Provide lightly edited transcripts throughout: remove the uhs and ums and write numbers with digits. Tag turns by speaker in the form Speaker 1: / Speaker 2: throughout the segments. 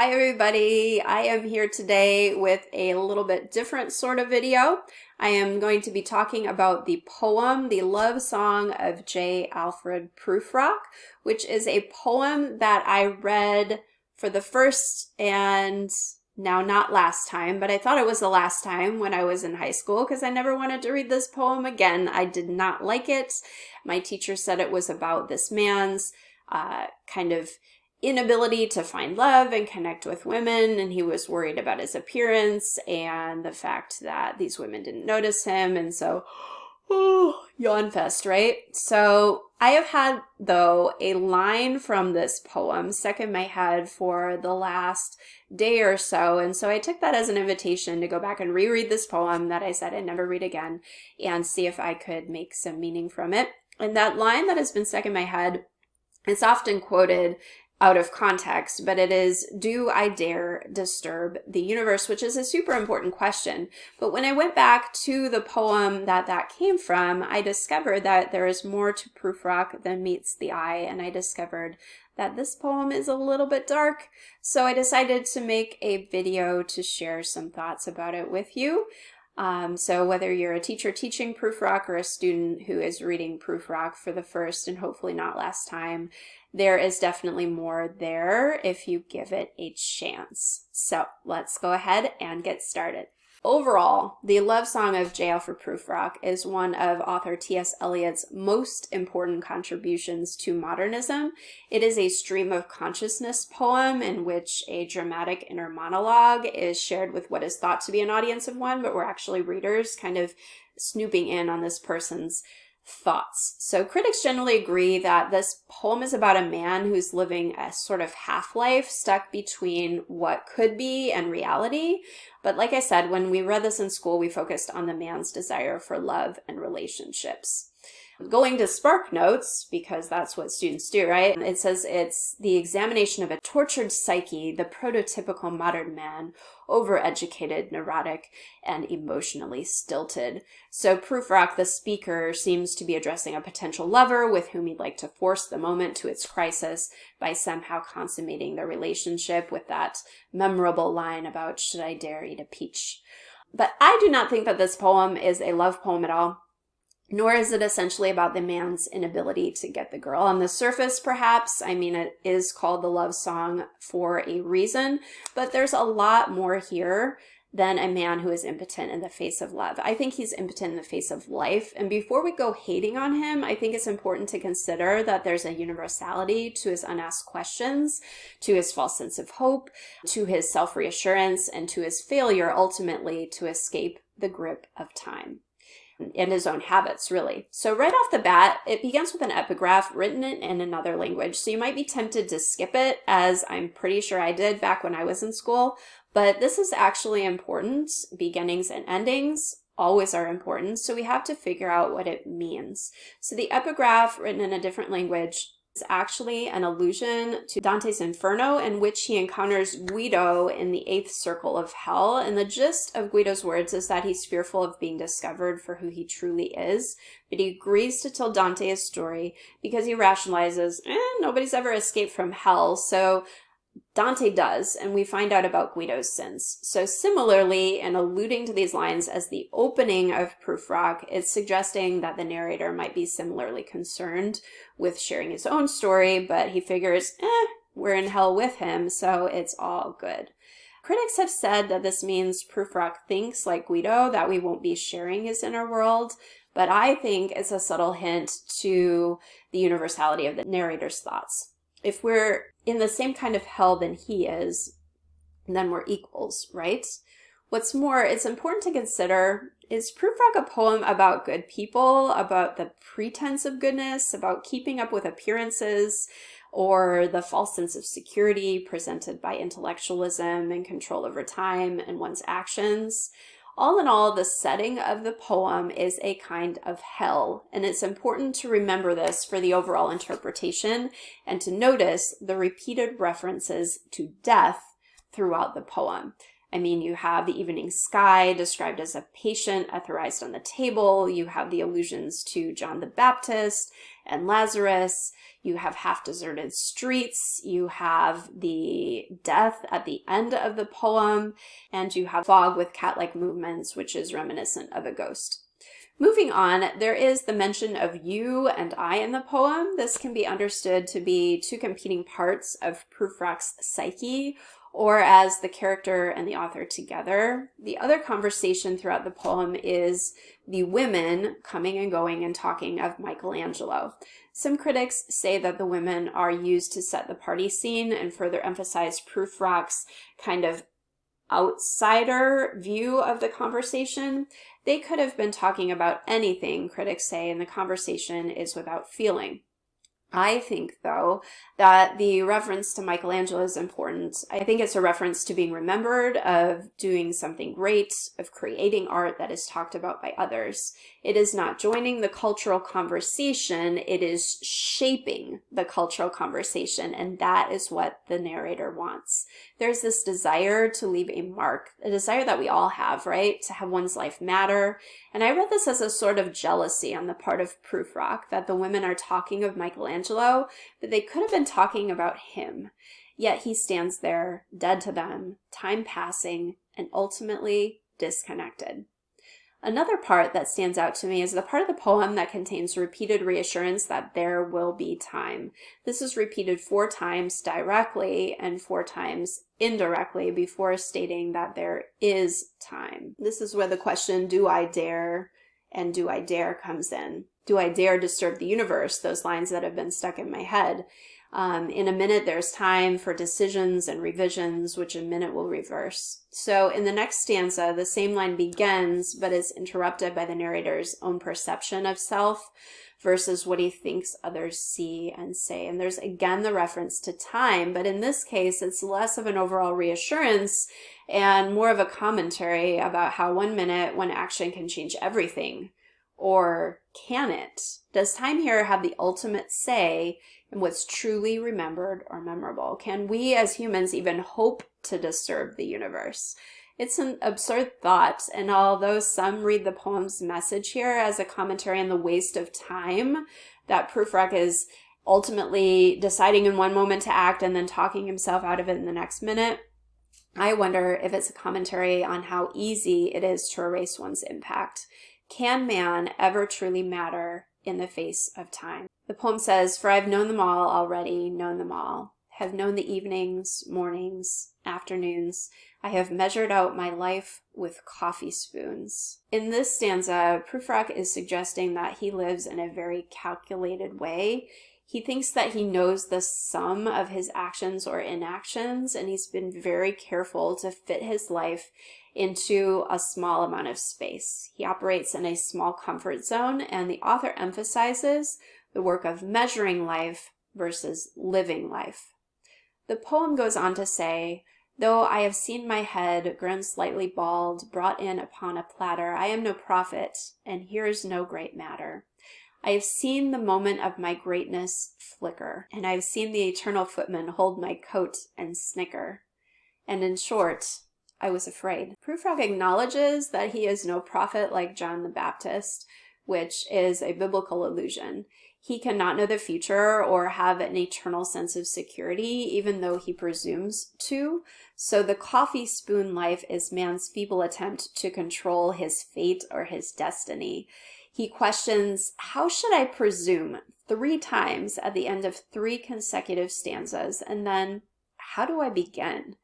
Speaker 1: Hi everybody, I am here today with a little bit different sort of video. I am going to be talking about the poem, The Love Song of J. Alfred Prufrock, which is a poem that I read for the first and now not last time, but I thought it was the last time when I was in high school because I never wanted to read this poem again. I did not like it. My teacher said it was about this man's kind of inability to find love and connect with women, and he was worried about his appearance and the fact that these women didn't notice him, and so yawn fest, right? So I have had, though, a line from this poem stuck in my head for the last day or so, and so I took that as an invitation to go back and reread this poem that I said I'd never read again and see if I could make some meaning from it. And that line that has been stuck in my head, it's often quoted out of context, but it is, do I dare disturb the universe, which is a super important question. But when I went back to the poem that came from, I discovered that there is more to Prufrock than meets the eye, and I discovered that this poem is a little bit dark. So I decided to make a video to share some thoughts about it with you. So whether you're a teacher teaching Prufrock or a student who is reading Prufrock for the first and hopefully not last time, there is definitely more there if you give it a chance. So let's go ahead and get started. Overall, The Love Song of J. Alfred Prufrock is one of author T.S. Eliot's most important contributions to modernism. It is a stream of consciousness poem in which a dramatic inner monologue is shared with what is thought to be an audience of one, but we're actually readers kind of snooping in on this person's thoughts. So critics generally agree that this poem is about a man who's living a sort of half-life stuck between what could be and reality. But like I said, when we read this in school, we focused on the man's desire for love and relationships. Going to Spark Notes, because that's what students do, right? It says it's the examination of a tortured psyche, the prototypical modern man, overeducated, neurotic, and emotionally stilted. So Prufrock, the speaker, seems to be addressing a potential lover with whom he'd like to force the moment to its crisis by somehow consummating the relationship with that memorable line about, should I dare eat a peach? But I do not think that this poem is a love poem at all. Nor is it essentially about the man's inability to get the girl. On the surface, perhaps, I mean, it is called the love song for a reason, but there's a lot more here than a man who is impotent in the face of love. I think he's impotent in the face of life. And before we go hating on him, I think it's important to consider that there's a universality to his unasked questions, to his false sense of hope, to his self-reassurance, and to his failure ultimately to escape the grip of time and his own habits, really. So right off the bat, it begins with an epigraph written in another language. So you might be tempted to skip it, as I'm pretty sure I did back when I was in school. But this is actually important. Beginnings and endings always are important. So we have to figure out what it means. So the epigraph written in a different language is actually an allusion to Dante's Inferno, in which he encounters Guido in the 8th circle of hell. And the gist of Guido's words is that he's fearful of being discovered for who he truly is, but he agrees to tell Dante his story because he rationalizes, nobody's ever escaped from hell, so Dante does, and we find out about Guido's sins. So similarly, in alluding to these lines as the opening of Prufrock, it's suggesting that the narrator might be similarly concerned with sharing his own story, but he figures, we're in hell with him, so it's all good. Critics have said that this means Prufrock thinks, like Guido, that we won't be sharing his inner world, but I think it's a subtle hint to the universality of the narrator's thoughts. If we're in the same kind of hell than he is, then we're equals, right? What's more, it's important to consider, is Prufrock a poem about good people, about the pretense of goodness, about keeping up with appearances, or the false sense of security presented by intellectualism and control over time and one's actions? All in all, the setting of the poem is a kind of hell, and it's important to remember this for the overall interpretation and to notice the repeated references to death throughout the poem. I mean, you have the evening sky described as a patient etherized on the table. You have the allusions to John the Baptist and Lazarus. You have half-deserted streets. You have the death at the end of the poem. And you have fog with cat-like movements, which is reminiscent of a ghost. Moving on, there is the mention of you and I in the poem. This can be understood to be two competing parts of Prufrock's psyche, or as the character and the author together. The other conversation throughout the poem is the women coming and going and talking of Michelangelo. Some critics say that the women are used to set the party scene and further emphasize Prufrock's kind of outsider view of the conversation. They could have been talking about anything, critics say, and the conversation is without feeling. I think, though, that the reference to Michelangelo is important. I think it's a reference to being remembered, of doing something great, of creating art that is talked about by others. It is not joining the cultural conversation, it is shaping the cultural conversation, and that is what the narrator wants. There's this desire to leave a mark, a desire that we all have, right? To have one's life matter. And I read this as a sort of jealousy on the part of Prufrock, that the women are talking of Michelangelo, but they could have been talking about him. Yet he stands there, dead to them, time passing, and ultimately disconnected. Another part that stands out to me is the part of the poem that contains repeated reassurance that there will be time. This is repeated 4 times directly and 4 times indirectly before stating that there is time. This is where the question, do I dare, and do I dare comes in. Do I dare disturb the universe? Those lines that have been stuck in my head. In a minute, there's time for decisions and revisions, which a minute will reverse. So in the next stanza, the same line begins, but is interrupted by the narrator's own perception of self versus what he thinks others see and say. And there's again the reference to time, but in this case, it's less of an overall reassurance and more of a commentary about how 1 minute, 1 action can change everything. Or can it? Does time here have the ultimate say in what's truly remembered or memorable? Can we as humans even hope to disturb the universe? It's an absurd thought, and although some read the poem's message here as a commentary on the waste of time, that Prufrock is ultimately deciding in one moment to act and then talking himself out of it in the next minute, I wonder if it's a commentary on how easy it is to erase one's impact. Can man ever truly matter in the face of time? The poem says, "For I've known them all already, known them all. Have known the evenings, mornings, afternoons. I have measured out my life with coffee spoons." In this stanza, Prufrock is suggesting that he lives in a very calculated way. He thinks that he knows the sum of his actions or inactions, and he's been very careful to fit his life into a small amount of space. He operates in a small comfort zone, and the author emphasizes the work of measuring life versus living life. The poem goes on to say, "Though I have seen my head, grown slightly bald, brought in upon a platter, I am no prophet, and here's no great matter. I have seen the moment of my greatness flicker, and I have seen the eternal footman hold my coat and snicker. And in short, I was afraid." Prufrock acknowledges that he is no prophet like John the Baptist, which is a biblical allusion. He cannot know the future or have an eternal sense of security, even though he presumes to. So the coffee spoon life is man's feeble attempt to control his fate or his destiny. He questions, how should I presume? 3 times at the end of 3 consecutive stanzas, and then how do I begin?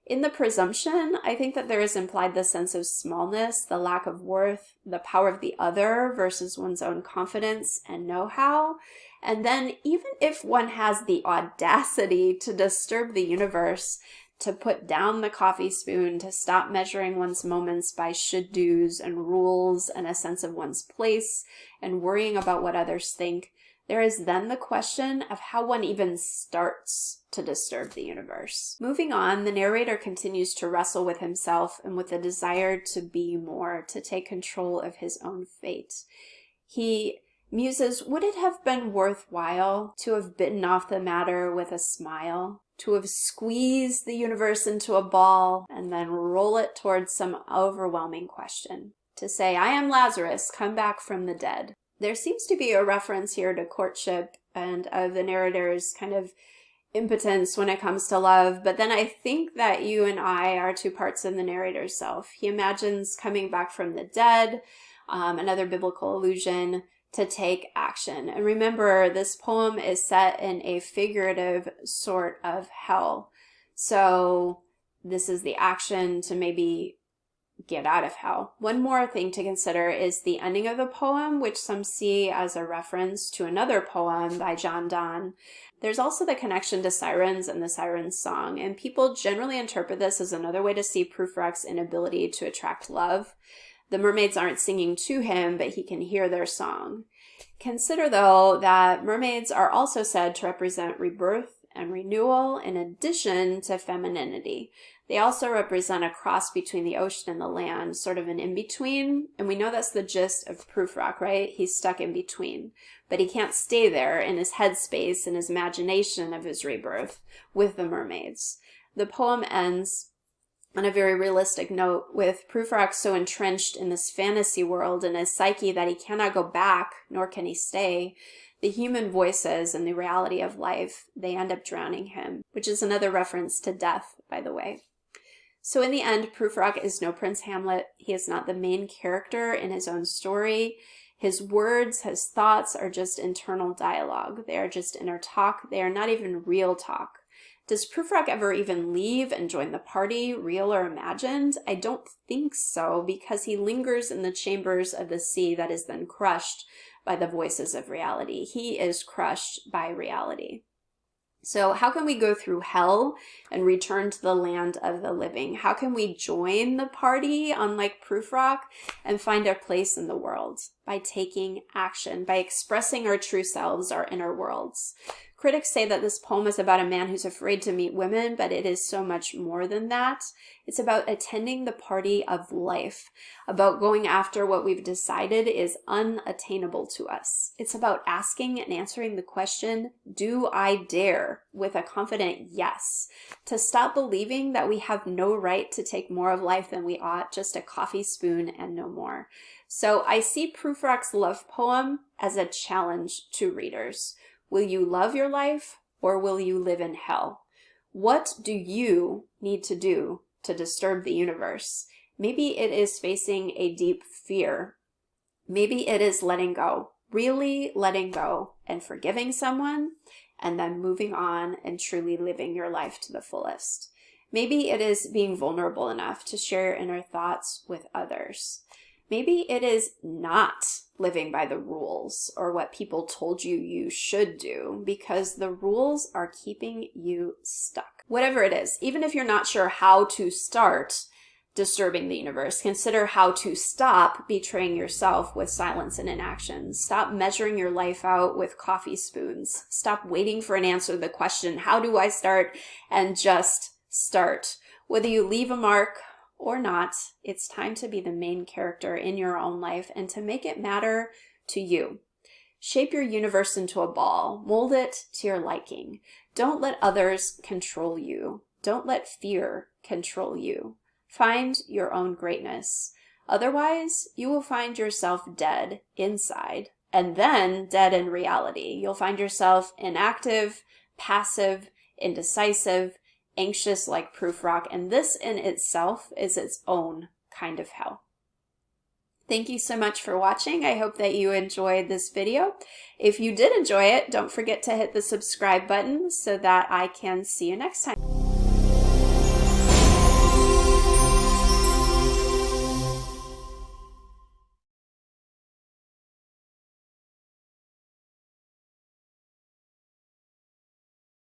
Speaker 1: In the presumption, I think that there is implied the sense of smallness, the lack of worth, the power of the other versus one's own confidence and know-how. And then even if one has the audacity to disturb the universe, to put down the coffee spoon, to stop measuring one's moments by should-dos and rules and a sense of one's place and worrying about what others think, there is then the question of how one even starts to disturb the universe. Moving on, the narrator continues to wrestle with himself and with the desire to be more, to take control of his own fate. He muses, would it have been worthwhile to have bitten off the matter with a smile? to have squeezed the universe into a ball and then roll it towards some overwhelming question. To say, I am Lazarus, come back from the dead. There seems to be a reference here to courtship and of the narrator's kind of impotence when it comes to love, but then I think that you and I are two parts of the narrator's self. He imagines coming back from the dead, another biblical allusion, to take action. And remember, this poem is set in a figurative sort of hell. So this is the action to maybe get out of hell. One more thing to consider is the ending of the poem, which some see as a reference to another poem by John Donne. There's also the connection to sirens and the Sirens' Song, and people generally interpret this as another way to see Prufrock's inability to attract love. The mermaids aren't singing to him, but he can hear their song. Consider, though, that mermaids are also said to represent rebirth and renewal in addition to femininity. They also represent a cross between the ocean and the land, sort of an in-between, and we know that's the gist of Prufrock, right? He's stuck in between, but he can't stay there in his headspace and his imagination of his rebirth with the mermaids. The poem ends on a very realistic note, with Prufrock so entrenched in this fantasy world and his psyche that he cannot go back, nor can he stay. The human voices and the reality of life, they end up drowning him, which is another reference to death, by the way. So in the end, Prufrock is no Prince Hamlet. He is not the main character in his own story. His words, his thoughts are just internal dialogue. They are just inner talk. They are not even real talk. Does Prufrock ever even leave and join the party, real or imagined? I don't think so, because he lingers in the chambers of the sea that is then crushed by the voices of reality. He is crushed by reality. So how can we go through hell and return to the land of the living? How can we join the party, unlike Prufrock, and find our place in the world? By taking action, by expressing our true selves, our inner worlds. Critics say that this poem is about a man who's afraid to meet women, but it is so much more than that. It's about attending the party of life, about going after what we've decided is unattainable to us. It's about asking and answering the question, do I dare? With a confident yes. To stop believing that we have no right to take more of life than we ought, just a coffee spoon and no more. So I see Prufrock's love poem as a challenge to readers. Will you love your life, or will you live in hell? What do you need to do to disturb the universe? Maybe it is facing a deep fear. Maybe it is letting go, really letting go and forgiving someone, and then moving on and truly living your life to the fullest. Maybe it is being vulnerable enough to share your inner thoughts with others. Maybe it is not living by the rules or what people told you you should do, because the rules are keeping you stuck. Whatever it is, even if you're not sure how to start disturbing the universe, consider how to stop betraying yourself with silence and inaction. Stop measuring your life out with coffee spoons. Stop waiting for an answer to the question, how do I start? And just start. Whether you leave a mark or not, it's time to be the main character in your own life and to make it matter to you. Shape your universe into a ball. Mold it to your liking. Don't let others control you. Don't let fear control you. Find your own greatness. Otherwise, you will find yourself dead inside, and then dead in reality. You'll find yourself inactive, passive, indecisive, anxious like Prufrock, and this in itself is its own kind of hell. Thank you so much for watching. I hope that you enjoyed this video. If you did enjoy it, don't forget to hit the subscribe button so that I can see you next time.